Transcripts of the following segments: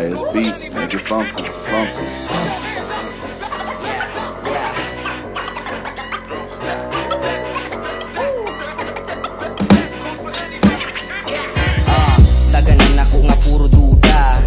Highest beats, make it funky, funky. Daganan ako nga puro duda,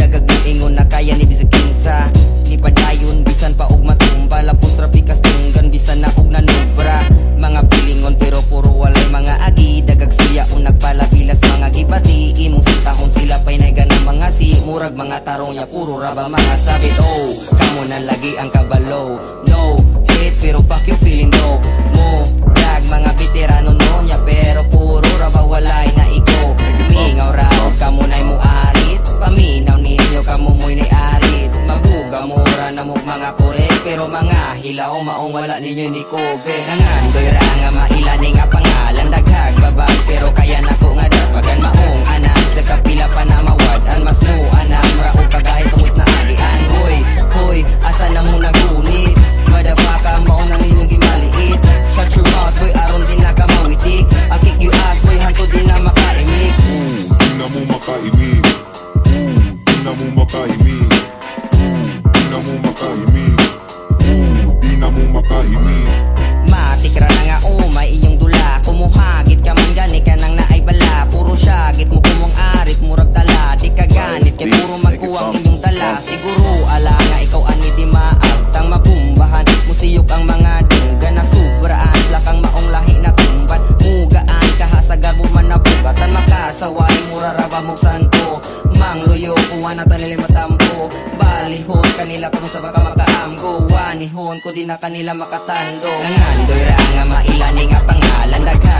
dagag ingon na kaya ni bisag kinsa. Di pa dayon bisan pa og matumba, lapos rapikas tunggan bisan na og nanubra. Mga pilingon pero puro walay mga agi, dagag suya o nagpalabilas mga gibati. Imong sitahon sila pa'y naiganang mga si murag mga tarong ya puro raba mga sabit. Oh, kamo na lagi ang kabalo. No hate pero fuck you feeling dope mo. Dag mga veterano noon ya pero puro raba walay na iko. Mingaw raw kamo na'y mo arit, paminaw ninyo kamo mo'y na'y arit. Mabuga mura na mo mga kore, pero mga hilaw maong wala ninyo ni kobe. Nangandoy ra nga mailani nga pangalan, daghag babag pero kaya na ko nga dasmagan maong anak. Sa kapila pa na mawadan, mas mo anak rao kagahit tungos na agian. Hoy, hoy, asa na mo nagunit, madafaka maong nang inyong gimaliit. Shut your mouth boy, aron din na ka mawitik. I'll kick you ass boy, hanto din na makaimik. Di na mo makaimik, di na mo makaimik, di na mo makaimik, di na mo makaimik. Matikra na nga may iyong dula, kumuhagit ka man gani ka nang naay bala. Puro syagit mo kumong arit, murag tala, di ka ganit kay puro magkuwang iyong dala. Siguro ala nga ikaw ani di maagtang mabumbahan, musiyok ang mga dungga na sobraan. Lakang maong lahi na tumban, mugaan kahasagar mo man nabugatan. Makasaway muraraba mo santo, mangluyo kuha na tanili matampo. Balihon kanila kuno sa baka makaamgo, wanihon ko di na kanila makatando. Nangandoy ra nga mailani nga pangalan, dagha